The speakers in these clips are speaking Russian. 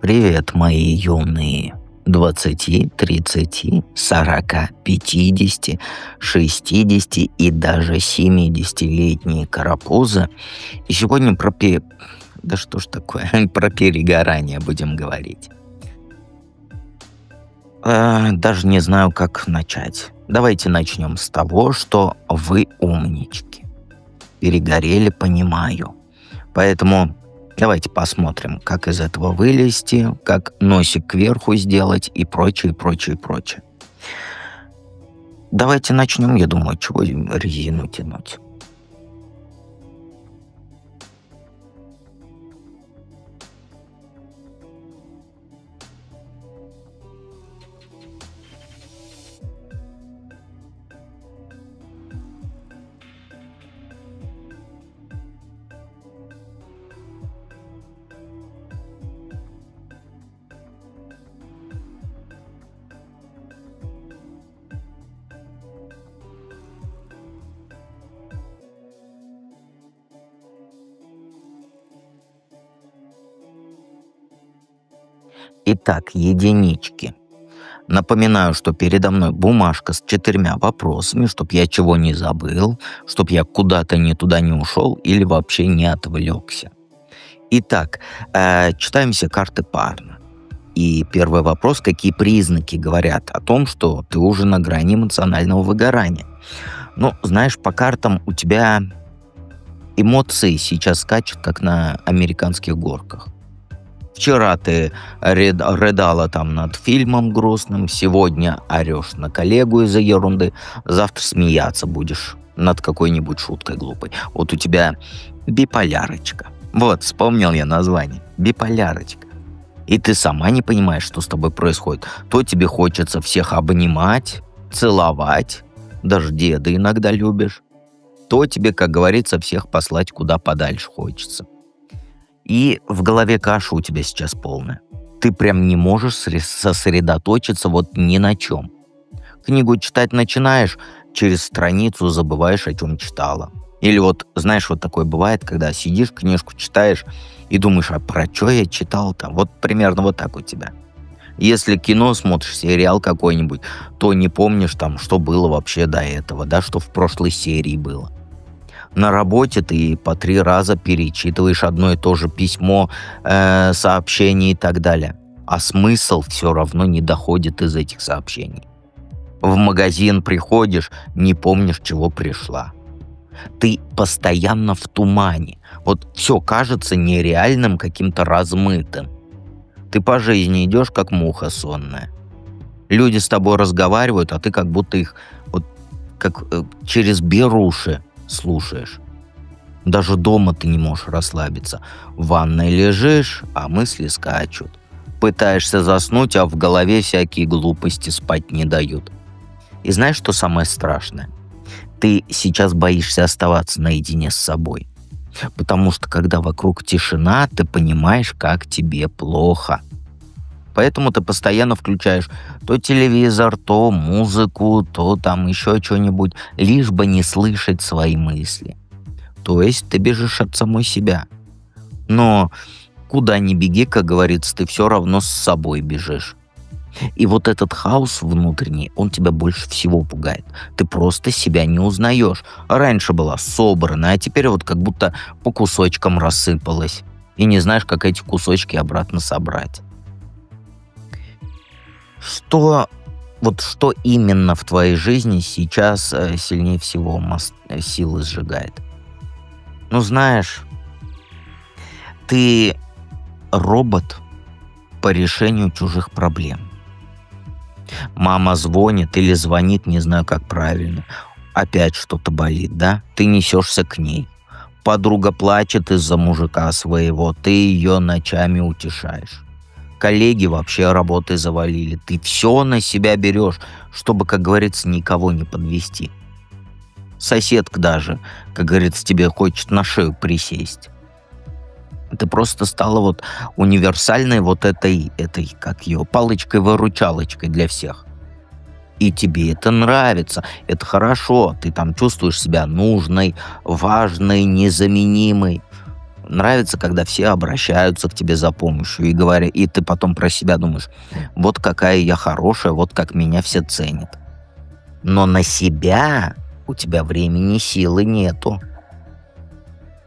Привет, мои юные 20, 30, 40, 50, 60 и даже 70-летние карапузы. И сегодня Да что ж такое? Про перегорание будем говорить. Даже не знаю, как начать. Давайте начнем с того, что вы умнички. Перегорели, понимаю. Поэтому давайте посмотрим, как из этого вылезти, как носик кверху сделать и прочее, прочее, прочее. Давайте начнем, я думаю, чего резину тянуть. Итак, единички. Напоминаю, что передо мной бумажка с 4 вопросами, чтоб я чего не забыл, чтоб я куда-то не туда не ушел или вообще не отвлекся. Итак, читаем все карты парно. И первый вопрос: какие признаки говорят о том, что ты уже на грани эмоционального выгорания? Ну, знаешь, по картам у тебя эмоции сейчас скачут, как на американских горках. Вчера ты рыдала там над фильмом грустным, сегодня орешь на коллегу из-за ерунды, завтра смеяться будешь над какой-нибудь шуткой глупой. Вот у тебя биполярочка. Вот, вспомнил я название. Биполярочка. И ты сама не понимаешь, что с тобой происходит. То тебе хочется всех обнимать, целовать, даже деда иногда любишь, то тебе, как говорится, всех послать куда подальше хочется. И в голове каша у тебя сейчас полная. Ты прям не можешь сосредоточиться вот ни на чем. Книгу читать начинаешь, через страницу забываешь, о чем читала. Или вот, знаешь, вот такое бывает, когда сидишь, книжку читаешь и думаешь, а про что я читал-то? Вот примерно вот так у тебя. Если кино смотришь, сериал какой-нибудь, то не помнишь там, что было вообще до этого, да, что в прошлой серии было. На работе ты по 3 раза перечитываешь одно и то же письмо, сообщение и так далее. А смысл все равно не доходит из этих сообщений. В магазин приходишь, не помнишь, чего пришла. Ты постоянно в тумане. Вот все кажется нереальным, каким-то размытым. Ты по жизни идешь, как муха сонная. Люди с тобой разговаривают, а ты как будто их вот как через беруши слушаешь. Даже дома ты не можешь расслабиться. В ванной лежишь, а мысли скачут. Пытаешься заснуть, а в голове всякие глупости спать не дают. И знаешь, что самое страшное? Ты сейчас боишься оставаться наедине с собой. Потому что когда вокруг тишина, ты понимаешь, как тебе плохо. Поэтому ты постоянно включаешь то телевизор, то музыку, то там еще что-нибудь, лишь бы не слышать свои мысли. То есть ты бежишь от самой себя. Но куда ни беги, как говорится, ты все равно с собой бежишь. И вот этот хаос внутренний, он тебя больше всего пугает. Ты просто себя не узнаешь. Раньше была собрана, а теперь вот как будто по кусочкам рассыпалась. И не знаешь, как эти кусочки обратно собрать. Что именно в твоей жизни сейчас сильнее всего силы сжигает? Ну, знаешь, ты робот по решению чужих проблем. Мама звонит или звонит, не знаю, как правильно. Опять что-то болит, да? Ты несешься к ней. Подруга плачет из-за мужика своего, ты ее ночами утешаешь. Коллеги вообще работой завалили. Ты все на себя берешь, чтобы, как говорится, никого не подвести. Соседка даже, как говорится, тебе хочет на шею присесть. Ты просто стала вот универсальной вот этой, как ее, палочкой-выручалочкой для всех. И тебе это нравится, это хорошо. Ты там чувствуешь себя нужной, важной, незаменимой. Нравится, когда все обращаются к тебе за помощью и говорят, и ты потом про себя думаешь, вот какая я хорошая, вот как меня все ценят. Но на себя у тебя времени, силы нету.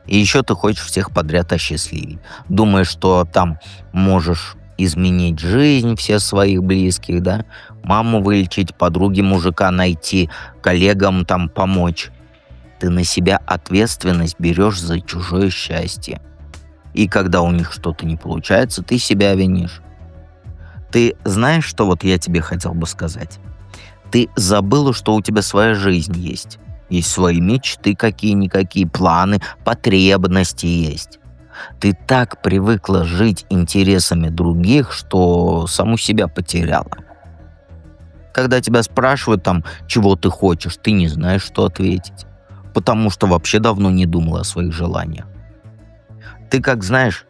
И еще ты хочешь всех подряд осчастливить. Думаешь, что там можешь изменить жизнь всех своих близких, да? Маму вылечить, подруге мужика найти, коллегам там помочь. Ты на себя ответственность берешь за чужое счастье. И когда у них что-то не получается, ты себя винишь. Ты знаешь, что вот я тебе хотел бы сказать? Ты забыла, что у тебя своя жизнь есть. Есть свои мечты какие-никакие, планы, потребности есть. Ты так привыкла жить интересами других, что саму себя потеряла. Когда тебя спрашивают там, чего ты хочешь, ты не знаешь, что ответить. Потому что вообще давно не думала о своих желаниях. Ты как знаешь,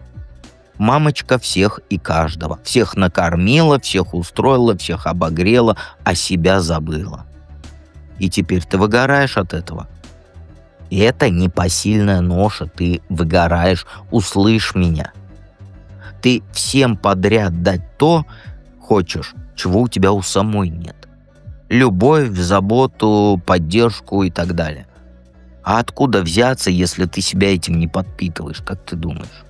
мамочка всех и каждого. Всех накормила, всех устроила, всех обогрела, а себя забыла. И теперь ты выгораешь от этого. И это непосильная ноша, ты выгораешь, услышь меня. Ты всем подряд дать то хочешь, чего у тебя у самой нет. Любовь, заботу, поддержку и так далее. А откуда взяться, если ты себя этим не подпитываешь, как ты думаешь?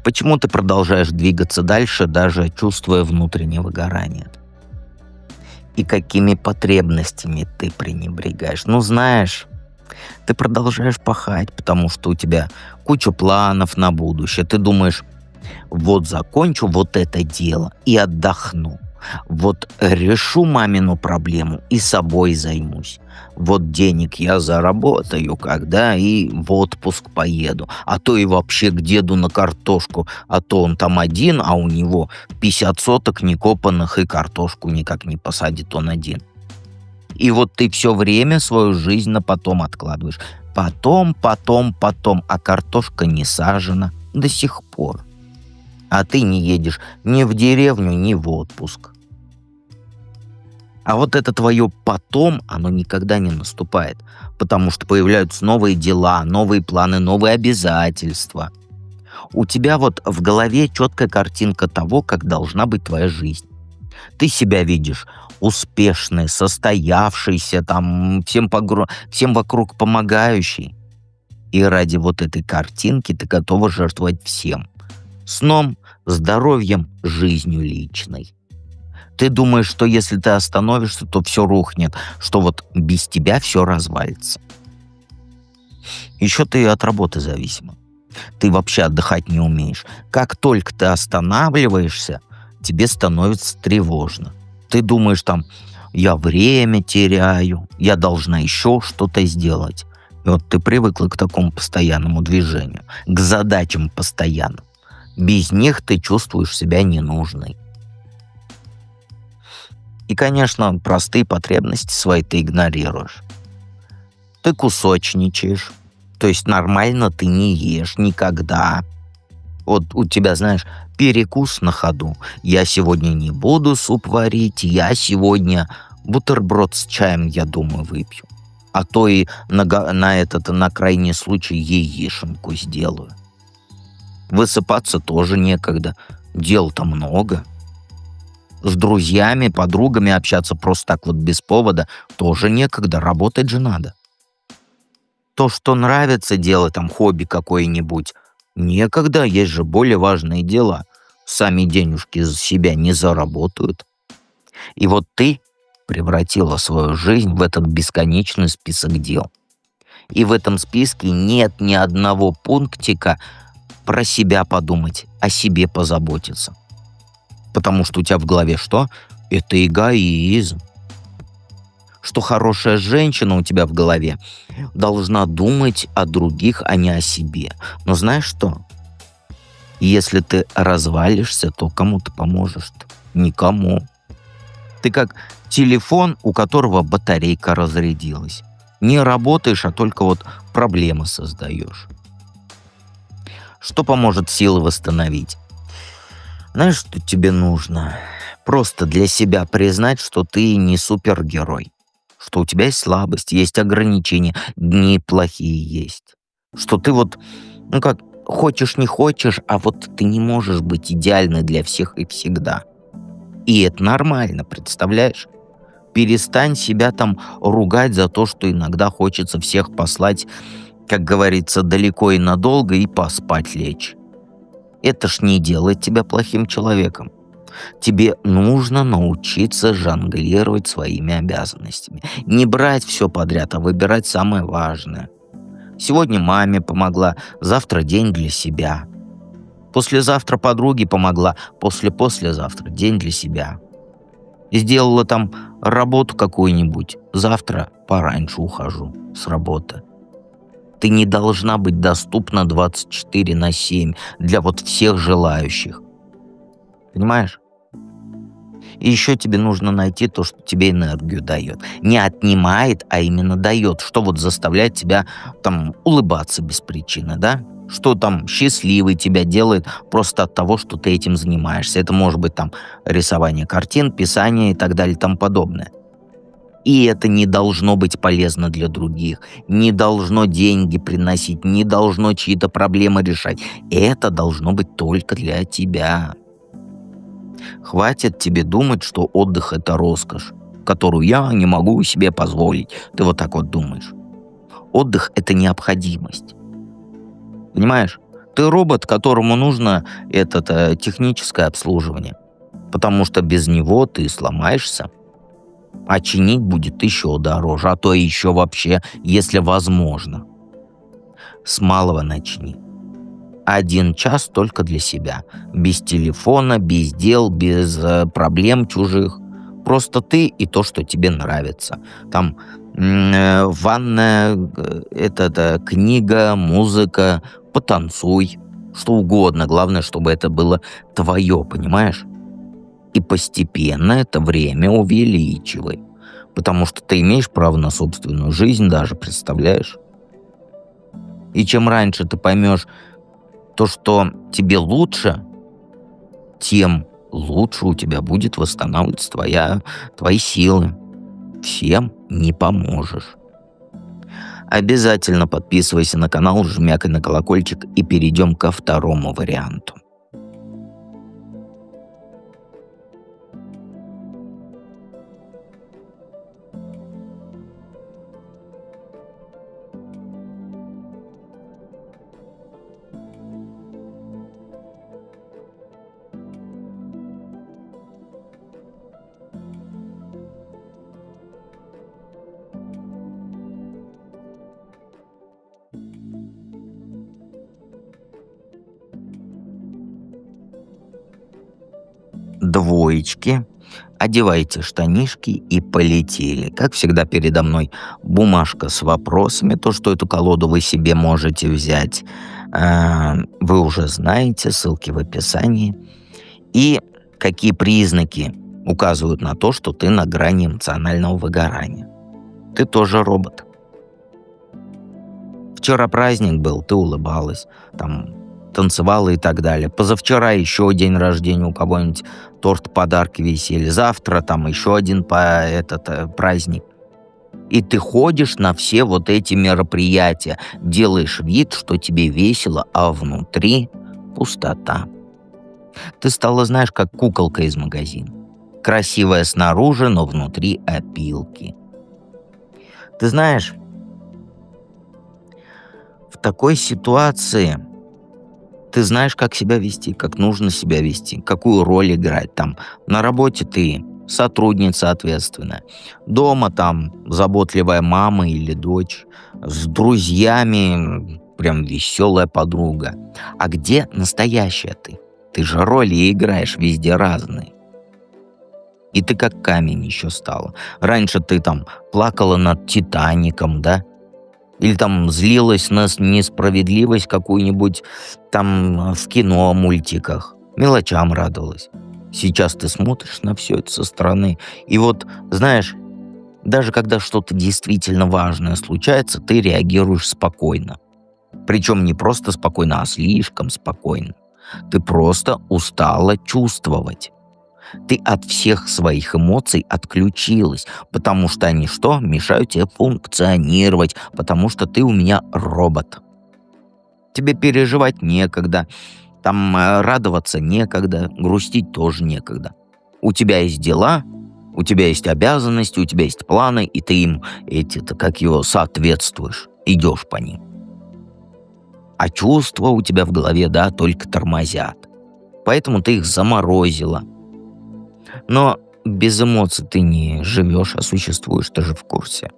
Почему ты продолжаешь двигаться дальше, даже чувствуя внутреннее выгорание? И какими потребностями ты пренебрегаешь? Ну, знаешь, ты продолжаешь пахать, потому что у тебя куча планов на будущее. Ты думаешь, вот закончу вот это дело и отдохну. Вот решу мамину проблему и собой займусь. Вот денег я заработаю, когда и в отпуск поеду. А то и вообще к деду на картошку. А то он там один, а у него 50 соток некопанных и картошку никак не посадит он один. И вот ты все время свою жизнь на потом откладываешь. Потом, а картошка не сажена до сих пор. А ты не едешь ни в деревню, ни в отпуск. А вот это твое «потом», оно никогда не наступает, потому что появляются новые дела, новые планы, новые обязательства. У тебя вот в голове четкая картинка того, как должна быть твоя жизнь. Ты себя видишь успешной, состоявшейся, там, всем вокруг помогающей. И ради вот этой картинки ты готова жертвовать всем. Сном, здоровьем, жизнью личной. Ты думаешь, что если ты остановишься, то все рухнет, что вот без тебя все развалится. Еще ты от работы зависима. Ты вообще отдыхать не умеешь. Как только ты останавливаешься, тебе становится тревожно. Ты думаешь там, я время теряю, я должна еще что-то сделать. И вот ты привыкла к такому постоянному движению, к задачам постоянным. Без них ты чувствуешь себя ненужной. И, конечно, простые потребности свои ты игнорируешь. Ты кусочничаешь, то есть нормально ты не ешь никогда. Вот у тебя, знаешь, перекус на ходу. Я сегодня не буду суп варить, я сегодня бутерброд с чаем, я думаю, выпью. А то и на крайний случай яишенку сделаю. Высыпаться тоже некогда, дел-то много. С друзьями, подругами общаться просто так вот без повода тоже некогда, работать же надо. То, что нравится делать, там хобби какое-нибудь, некогда, есть же более важные дела. Сами денежки за себя не заработают. И вот ты превратила свою жизнь в этот бесконечный список дел. И в этом списке нет ни одного пунктика про себя подумать, о себе позаботиться. Потому что у тебя в голове что? Это эгоизм. Что хорошая женщина у тебя в голове должна думать о других, а не о себе. Но знаешь что? Если ты развалишься, то кому ты поможешь-то? Никому. Ты как телефон, у которого батарейка разрядилась. Не работаешь, а только вот проблемы создаешь. Что поможет силы восстановить? Знаешь, что тебе нужно? Просто для себя признать, что ты не супергерой. Что у тебя есть слабость, есть ограничения, дни плохие есть. Что ты вот Ну как, хочешь не хочешь, а вот ты не можешь быть идеальной для всех и всегда. И это нормально, представляешь? Перестань себя там ругать за то, что иногда хочется всех послать, как говорится, далеко и надолго и поспать лечь. Это ж не делает тебя плохим человеком. Тебе нужно научиться жонглировать своими обязанностями. Не брать все подряд, а выбирать самое важное. Сегодня маме помогла, завтра день для себя. Послезавтра подруге помогла, послезавтра день для себя. Сделала там работу какую-нибудь, завтра пораньше ухожу с работы. Ты не должна быть доступна 24/7 для вот всех желающих. Понимаешь? И еще тебе нужно найти то, что тебе энергию дает. Не отнимает, а именно дает. Что вот заставляет тебя там улыбаться без причины, да? Что там счастливый тебя делает просто от того, что ты этим занимаешься. Это может быть там рисование картин, писание и так далее и тому подобное. И это не должно быть полезно для других, не должно деньги приносить, не должно чьи-то проблемы решать. Это должно быть только для тебя. Хватит тебе думать, что отдых — это роскошь, которую я не могу себе позволить. Ты вот так вот думаешь. Отдых — это необходимость. Понимаешь? Ты робот, которому нужно техническое обслуживание. Потому что без него ты сломаешься. А чинить будет еще дороже, а то и еще вообще, если возможно. С малого начни. 1 час только для себя. Без телефона, без дел, без проблем чужих. Просто ты и то, что тебе нравится. Там ванная, книга, музыка, потанцуй. Что угодно. Главное, чтобы это было твое, понимаешь? И постепенно это время увеличивай. Потому что ты имеешь право на собственную жизнь даже, представляешь? И чем раньше ты поймешь то, что тебе лучше, тем лучше у тебя будет восстанавливаться твои силы. Всем не поможешь. Обязательно подписывайся на канал, жмякай на колокольчик и перейдем ко второму варианту. Двоечки, одевайте штанишки и полетели. Как всегда передо мной бумажка с вопросами, то, что эту колоду вы себе можете взять. Вы уже знаете, ссылки в описании. И какие признаки указывают на то, что ты на грани эмоционального выгорания. Ты тоже робот. Вчера праздник был, ты улыбалась, там танцевала и так далее. Позавчера еще день рождения у кого-нибудь, торт, подарки, веселье. Завтра там еще один праздник. И ты ходишь на все вот эти мероприятия, делаешь вид, что тебе весело, а внутри пустота. Ты стала, знаешь, как куколка из магазина. Красивая снаружи, но внутри опилки. Ты знаешь, в такой ситуации ты знаешь, как себя вести, как нужно себя вести, какую роль играть. Там на работе ты сотрудница ответственная, дома там заботливая мама или дочь, с друзьями прям веселая подруга. А где настоящая ты? Ты же роли играешь везде разные. И ты как камень еще стала. Раньше ты там плакала над «Титаником», да? Или там злилась на несправедливость какую-нибудь там в кино, мультиках. Мелочам радовалась. Сейчас ты смотришь на все это со стороны. И вот, знаешь, даже когда что-то действительно важное случается, ты реагируешь спокойно. Причем не просто спокойно, а слишком спокойно. Ты просто устала чувствовать. Ты от всех своих эмоций отключилась, потому что они что? Мешают тебе функционировать, потому что ты у меня робот. Тебе переживать некогда, там радоваться некогда, грустить тоже некогда. У тебя есть дела, у тебя есть обязанности, у тебя есть планы, и ты им соответствуешь, идешь по ним. А чувства у тебя в голове, да, только тормозят. Поэтому ты их заморозила. Но без эмоций ты не живешь, а существуешь, ты же в курсе.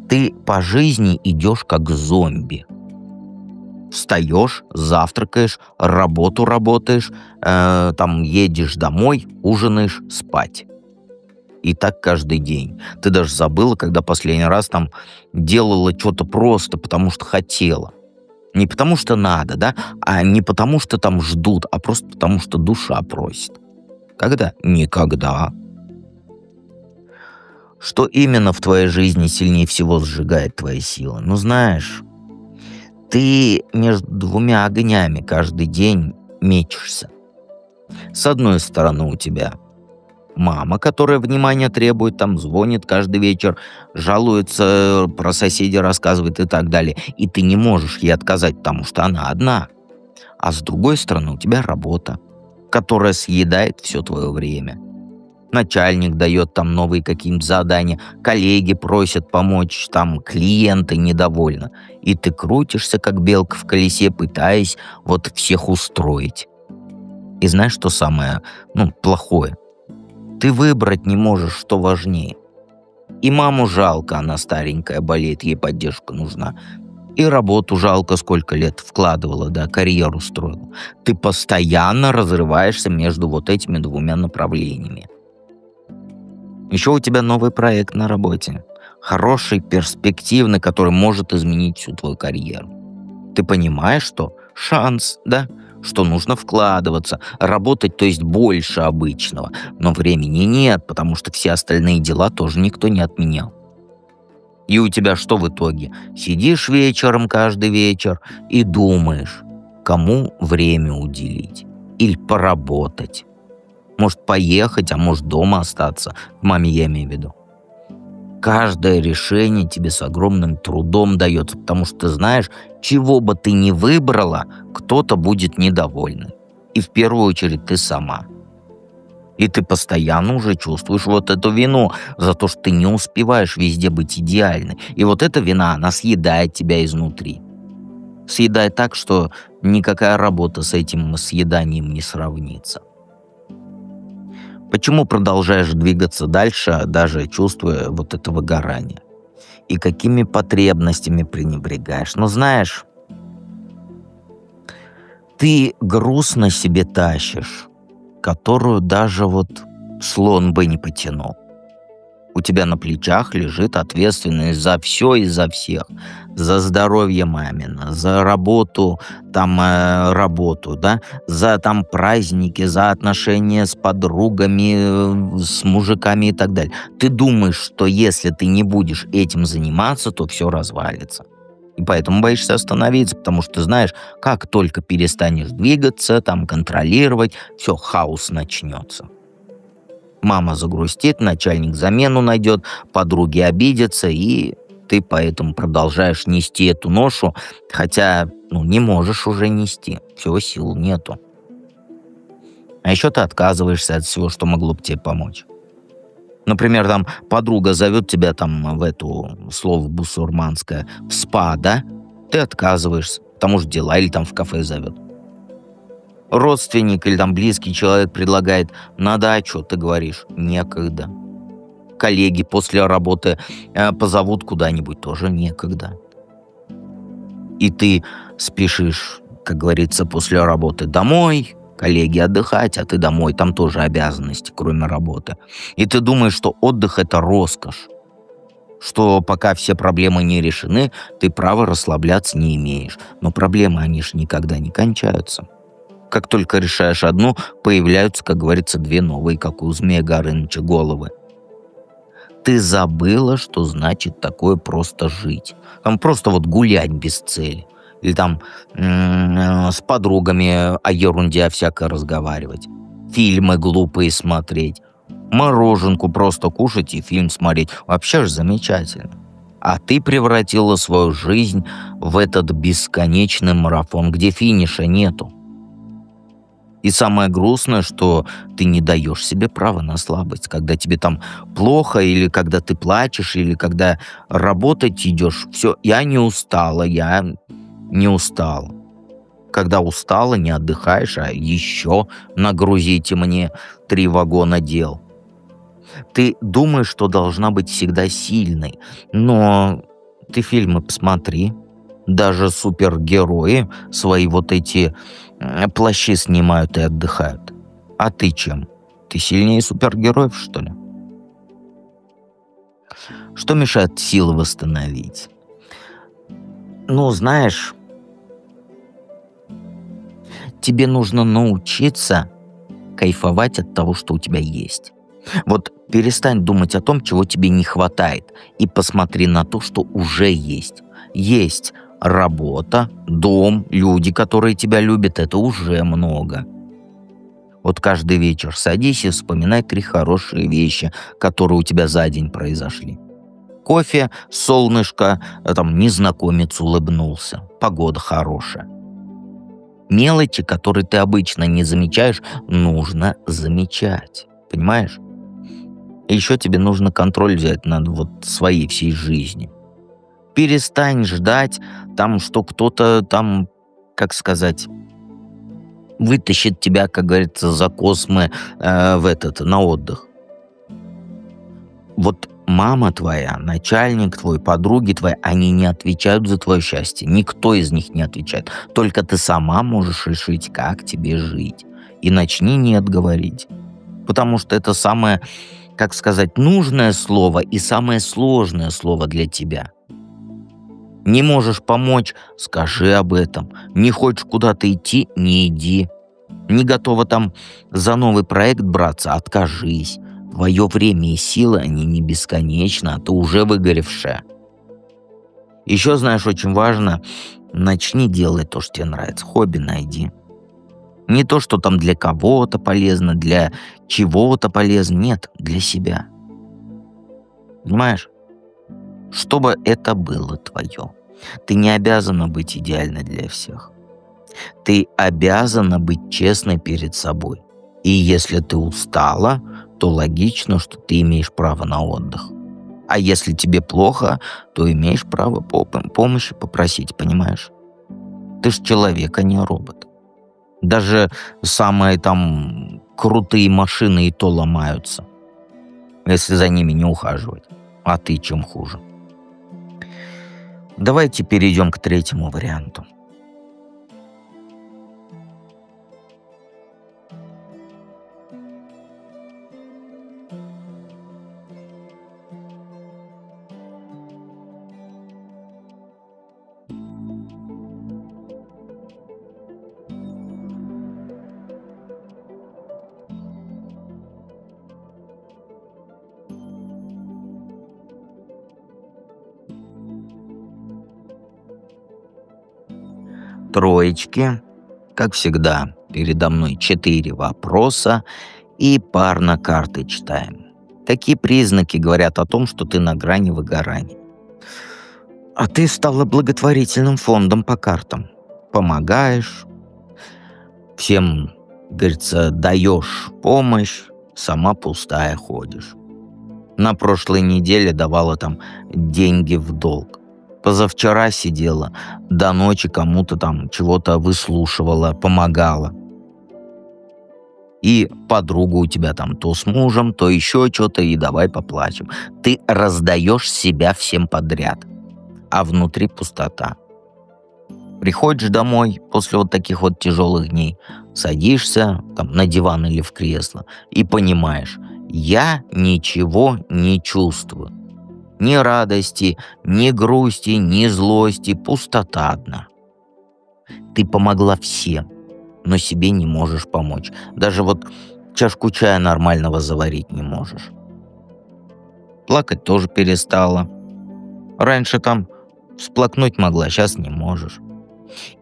Ты по жизни идешь как зомби. Встаешь, завтракаешь, работу работаешь, там едешь домой, ужинаешь, спать. И так каждый день. Ты даже забыла, когда последний раз там делала что-то просто потому, что хотела. Не потому, что надо, да, а не потому, что там ждут, а просто потому, что душа просит. Когда? Никогда. Что именно в твоей жизни сильнее всего сжигает твои силы? Ну, знаешь, ты между двумя огнями каждый день мечешься. С одной стороны у тебя мама, которая внимания требует, там звонит каждый вечер, жалуется, про соседей рассказывает и так далее. И ты не можешь ей отказать, потому что она одна. А с другой стороны у тебя работа, которая съедает все твое время. Начальник дает там новые какие-нибудь задания, коллеги просят помочь, там клиенты недовольны. И ты крутишься, как белка в колесе, пытаясь вот всех устроить. И знаешь, что самое, плохое? Ты выбрать не можешь, что важнее. И маму жалко, она старенькая, болеет, ей поддержка нужна. И работу жалко, сколько лет вкладывала, да, карьеру строила. Ты постоянно разрываешься между вот этими двумя направлениями. Еще у тебя новый проект на работе. Хороший, перспективный, который может изменить всю твою карьеру. Ты понимаешь, что шанс, да, что нужно вкладываться, работать, то есть больше обычного. Но времени нет, потому что все остальные дела тоже никто не отменял. И у тебя что в итоге? Сидишь вечером каждый вечер и думаешь, кому время уделить или поработать. Может поехать, а может дома остаться. К маме я имею в виду. Каждое решение тебе с огромным трудом дается, потому что ты знаешь, чего бы ты ни выбрала, кто-то будет недоволен. И в первую очередь ты сама. И ты постоянно уже чувствуешь вот эту вину за то, что ты не успеваешь везде быть идеальной. И вот эта вина, она съедает тебя изнутри. Съедает так, что никакая работа с этим съеданием не сравнится. Почему продолжаешь двигаться дальше, даже чувствуя вот это выгорание? И какими потребностями пренебрегаешь? Ну, знаешь, ты груз на себе тащишь, которую даже вот слон бы не потянул. У тебя на плечах лежит ответственность за все и за всех. За здоровье мамина, за работу, да, за там праздники, за отношения с подругами, с мужиками и так далее. Ты думаешь, что если ты не будешь этим заниматься, то все развалится. И поэтому боишься остановиться, потому что ты знаешь, как только перестанешь двигаться, там контролировать, все, хаос начнется. Мама загрустит, начальник замену найдет, подруги обидятся, и ты поэтому продолжаешь нести эту ношу, хотя не можешь уже нести, всего сил нету. А еще ты отказываешься от всего, что могло бы тебе помочь. Например, там подруга зовет тебя там в эту, слово бусурманское, в спа, да? Ты отказываешься, потому что дела, или там в кафе зовет. Родственник или там близкий человек предлагает на дачу, ты говоришь, некогда. Коллеги после работы позовут куда-нибудь, тоже некогда. И ты спешишь, как говорится, после работы домой, коллеги отдыхать, а ты домой, там тоже обязанности, кроме работы. И ты думаешь, что отдых — это роскошь, что пока все проблемы не решены, ты права расслабляться не имеешь. Но проблемы, они же никогда не кончаются. Как только решаешь одну, появляются, как говорится, две новые, как у Змея Горыныча, головы. Ты забыла, что значит такое просто жить. Там просто вот гулять без цели. Или там с подругами о ерунде о всякой разговаривать. Фильмы глупые смотреть. Мороженку просто кушать и фильм смотреть. Вообще же замечательно. А ты превратила свою жизнь в этот бесконечный марафон, где финиша нету. И самое грустное, что ты не даешь себе права на слабость, когда тебе там плохо, или когда ты плачешь, или когда работать идешь. Все, я не устала, я не устала. Когда устала, не отдыхаешь, а еще нагрузите мне 3 вагона дел. Ты думаешь, что должна быть всегда сильной, но ты фильмы посмотри. Даже супергерои свои вот эти плащи снимают и отдыхают. А ты чем? Ты сильнее супергероев, что ли? Что мешает силы восстановить? Ну, знаешь, тебе нужно научиться кайфовать от того, что у тебя есть. Вот перестань думать о том, чего тебе не хватает, и посмотри на то, что уже есть. Есть работа, дом, люди, которые тебя любят, это уже много. Вот каждый вечер садись и вспоминай 3 хорошие вещи, которые у тебя за день произошли. Кофе, солнышко, там незнакомец улыбнулся, погода хорошая. Мелочи, которые ты обычно не замечаешь, нужно замечать. Понимаешь? И еще тебе нужно контроль взять над вот своей всей жизнью. Перестань ждать там, что кто-то там, как сказать, вытащит тебя, как говорится, за космы на отдых. Вот мама твоя, начальник твой, подруги твои, они не отвечают за твое счастье. Никто из них не отвечает. Только ты сама можешь решить, как тебе жить. И начни «нет» говорить. Потому что это самое, как сказать, нужное слово и самое сложное слово для тебя. Не можешь помочь — скажи об этом. Не хочешь куда-то идти — не иди. Не готова там за новый проект браться — откажись. Твое время и силы, они не бесконечны, а ты уже выгоревшая. Еще, знаешь, очень важно, начни делать то, что тебе нравится. Хобби найди. Не то, что там для кого-то полезно, для чего-то полезно. Нет, для себя. Понимаешь? Чтобы это было твое. Ты не обязана быть идеальной для всех. Ты обязана быть честной перед собой. И если ты устала, то логично, что ты имеешь право на отдых. А если тебе плохо, то имеешь право помощи попросить, понимаешь? Ты ж человек, а не робот. Даже самые там крутые машины и то ломаются, если за ними не ухаживать. А ты чем хуже? Давайте перейдем к 3-му варианту. Троечки, как всегда, передо мной 4 вопроса и парно карты читаем. Такие признаки говорят о том, что ты на грани выгорания. А ты стала благотворительным фондом по картам. Помогаешь, всем, говорится, даешь помощь, сама пустая ходишь. На прошлой неделе давала там деньги в долг. Позавчера сидела, до ночи кому-то там чего-то выслушивала, помогала. И подруга у тебя там то с мужем, то еще что-то, и давай поплачем. Ты раздаешь себя всем подряд, а внутри пустота. Приходишь домой после вот таких вот тяжелых дней, садишься там на диван или в кресло и понимаешь, я ничего не чувствую. Ни радости, ни грусти, ни злости, пустота одна. Ты помогла всем, но себе не можешь помочь. Даже вот чашку чая нормального заварить не можешь. Плакать тоже перестала. Раньше там всплакнуть могла, сейчас не можешь.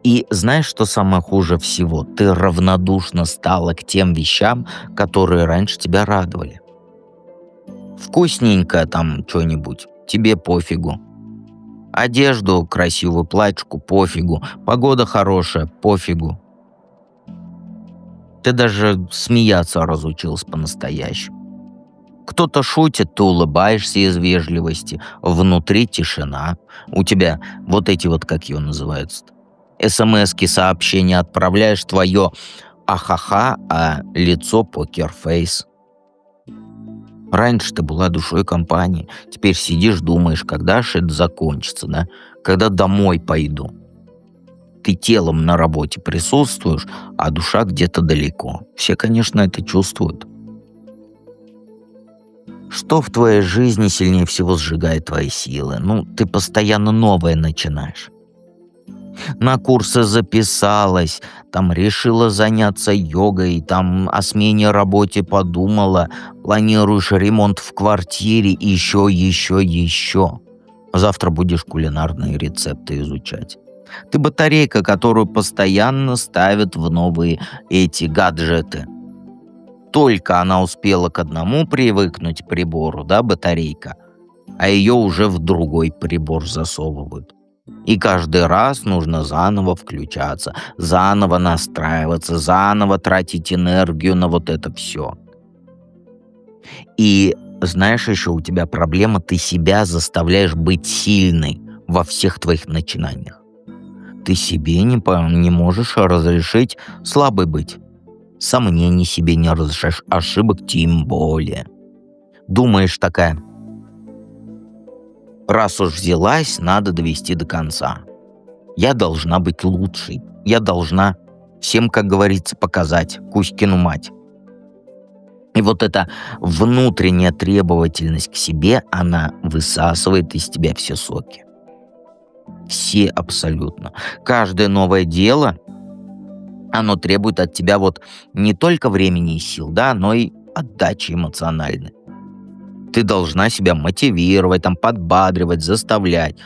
И знаешь, что самое хуже всего? Ты равнодушно стала к тем вещам, которые раньше тебя радовали. Вкусненько там что-нибудь, тебе пофигу. Одежду красивую, платьишку, пофигу. Погода хорошая, пофигу. Ты даже смеяться разучился по-настоящему. Кто-то шутит, ты улыбаешься из вежливости, внутри тишина. У тебя вот эти вот, как ее называются-то, СМС-ки, сообщения отправляешь, твое ахаха, а лицо покерфейс. Раньше ты была душой компании, теперь сидишь, думаешь, когда же это закончится, да? Когда домой пойду. Ты телом на работе присутствуешь, а душа где-то далеко. Все, конечно, это чувствуют. Что в твоей жизни сильнее всего сжигает твои силы? Ты постоянно новое начинаешь. На курсы записалась, там решила заняться йогой, там о смене работе подумала, планируешь ремонт в квартире, еще. Завтра будешь кулинарные рецепты изучать. Ты батарейка, которую постоянно ставят в новые эти гаджеты. Только она успела к одному привыкнуть прибору, да, батарейка, а ее уже в другой прибор засовывают. И каждый раз нужно заново включаться, заново настраиваться, заново тратить энергию на вот это все. И знаешь, еще у тебя проблема, ты себя заставляешь быть сильной во всех твоих начинаниях. Ты себе не можешь разрешить слабой быть. Сомнений себе не разрешаешь, ошибок тем более. Думаешь такая: раз уж взялась, надо довести до конца. Я должна быть лучшей. Я должна всем, как говорится, показать Кузькину мать. И вот эта внутренняя требовательность к себе, она высасывает из тебя все соки. Все абсолютно. Каждое новое дело, оно требует от тебя вот не только времени и сил, да, но и отдачи эмоциональной. Ты должна себя мотивировать, там, подбадривать, заставлять.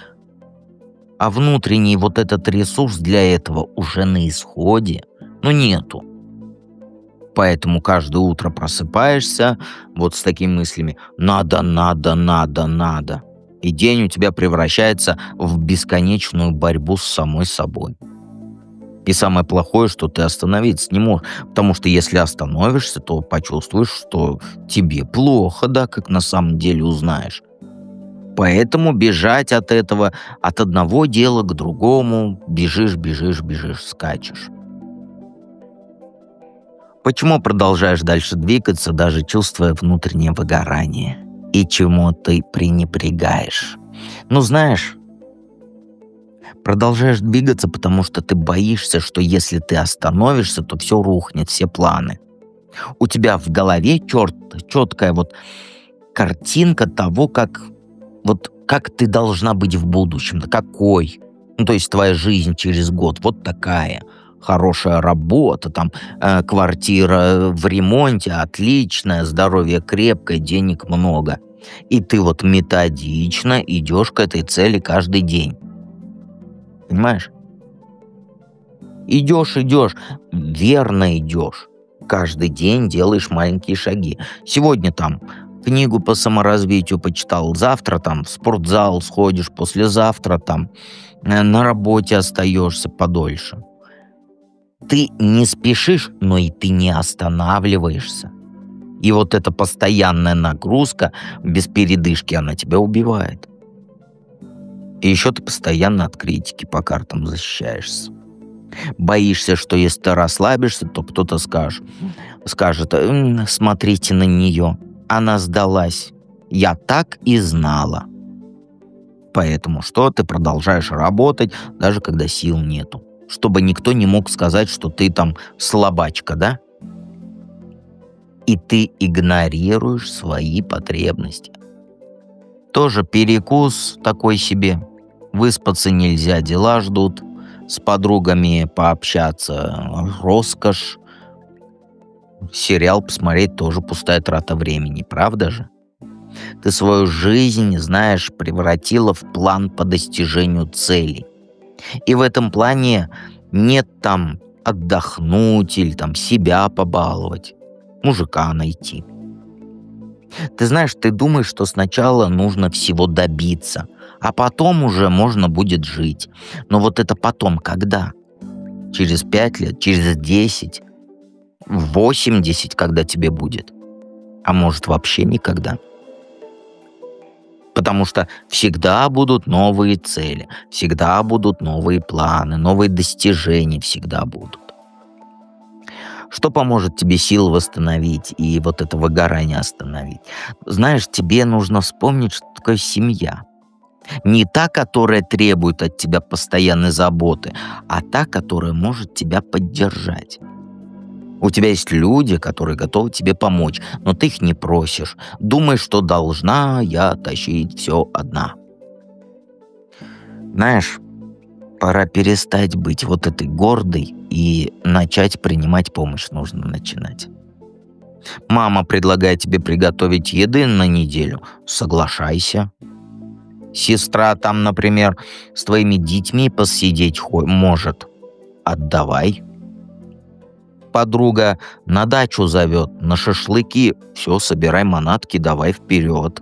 А внутренний вот этот ресурс для этого уже на исходе, нету. Поэтому каждое утро просыпаешься вот с такими мыслями: надо. И день у тебя превращается в бесконечную борьбу с самой собой. И самое плохое, что ты остановиться не можешь. Потому что если остановишься, то почувствуешь, что тебе плохо, да, как на самом деле узнаешь. Поэтому бежать от этого, от одного дела к другому, бежишь, скачешь. Почему продолжаешь дальше двигаться, даже чувствуя внутреннее выгорание? И чему ты пренебрегаешь? Знаешь, продолжаешь двигаться, потому что ты боишься, что если ты остановишься, то все рухнет, все планы. У тебя в голове четкая вот картинка того, как ты должна быть в будущем, какой. То есть твоя жизнь через год вот такая. Хорошая работа, там квартира в ремонте, отличная, здоровье крепкое, денег много. И ты вот методично идешь к этой цели каждый день. Понимаешь? Идешь, верно идешь. Каждый день делаешь маленькие шаги. Сегодня там книгу по саморазвитию почитал, завтра там в спортзал сходишь, послезавтра там на работе остаешься подольше. Ты не спешишь, но и ты не останавливаешься. И вот эта постоянная нагрузка без передышки, она тебя убивает. И еще ты постоянно от критики по картам защищаешься. Боишься, что если ты расслабишься, то кто-то скажет: смотрите на нее, она сдалась. Я так и знала. Поэтому что ты продолжаешь работать, даже когда сил нету. Чтобы никто не мог сказать, что ты там слабачка, да? И ты игнорируешь свои потребности. Тоже перекус такой себе. Выспаться нельзя, дела ждут. С подругами пообщаться — роскошь. Сериал посмотреть — тоже пустая трата времени, правда же? Ты свою жизнь, знаешь, превратила в план по достижению целей. И в этом плане нет там отдохнуть или там себя побаловать, мужика найти. Ты знаешь, ты думаешь, что сначала нужно всего добиться, А потом уже можно будет жить. Но вот это потом когда? Через 5 лет, через 10, 80, когда тебе будет? А может, вообще никогда? Потому что всегда будут новые цели, всегда будут новые планы, новые достижения всегда будут. Что поможет тебе силы восстановить и вот это выгорание остановить? Знаешь, тебе нужно вспомнить, что такое семья. Не та, которая требует от тебя постоянной заботы, а та, которая может тебя поддержать. У тебя есть люди, которые готовы тебе помочь, но ты их не просишь. Думаешь, что должна я тащить все одна. Знаешь, пора перестать быть вот этой гордой и начать принимать помощь. Нужно начинать. Мама предлагает тебе приготовить еды на неделю. Соглашайся. Сестра там, например, с твоими детьми посидеть может. Отдавай. Подруга на дачу зовет, на шашлыки. Все, собирай манатки, давай вперед.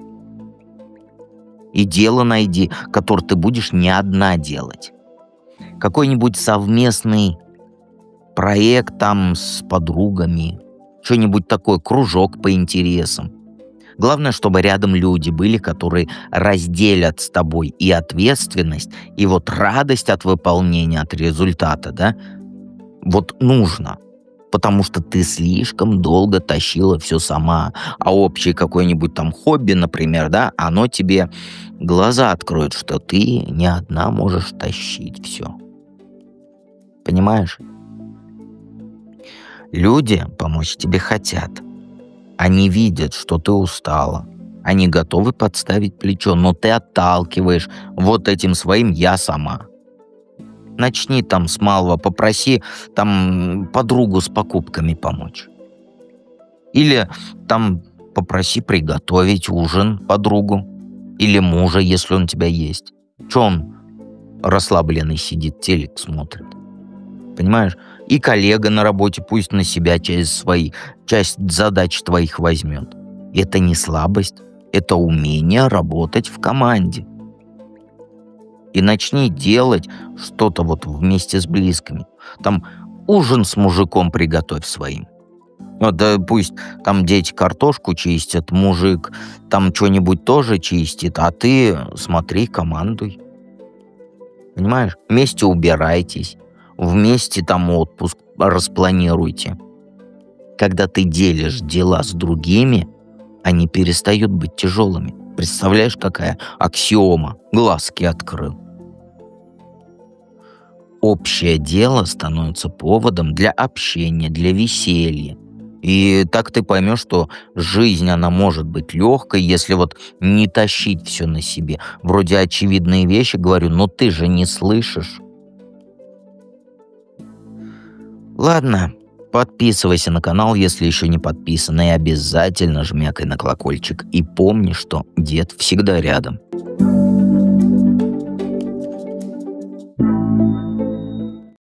И дело найди, которое ты будешь не одна делать. Какой-нибудь совместный проект там с подругами. Что-нибудь такое, кружок по интересам. Главное, чтобы рядом люди были, которые разделят с тобой и ответственность, и вот радость от выполнения, от результата, да? Вот нужно. Потому что ты слишком долго тащила все сама. А общее какое-нибудь там хобби, например, да, оно тебе глаза откроет, что ты не одна можешь тащить все. Понимаешь? Люди помочь тебе хотят. Они видят, что ты устала. Они готовы подставить плечо, но ты отталкиваешь вот этим своим «я сама». Начни там с малого, попроси там подругу с покупками помочь. Или там попроси приготовить ужин подругу. Или мужа, если он у тебя есть. Че он расслабленный сидит, телек смотрит? Понимаешь? И коллега на работе пусть на себя часть задач твоих возьмет. Это не слабость, это умение работать в команде. И начни делать что-то вот вместе с близкими. Там ужин с мужиком приготовь своим. Вот, да пусть там дети картошку чистят, мужик там что-нибудь тоже чистит, а ты смотри, командуй. Понимаешь? Вместе убирайтесь, вместе там отпуск распланируйте. Когда ты делишь дела с другими, они перестают быть тяжелыми. Представляешь, какая аксиома? Глазки открыл. Общее дело становится поводом для общения, для веселья. И так ты поймешь, что жизнь, она может быть легкой, если вот не тащить все на себе. Вроде очевидные вещи говорю, но ты же не слышишь. Ладно, подписывайся на канал, если еще не подписан, и обязательно жмякай на колокольчик. И помни, что дед всегда рядом.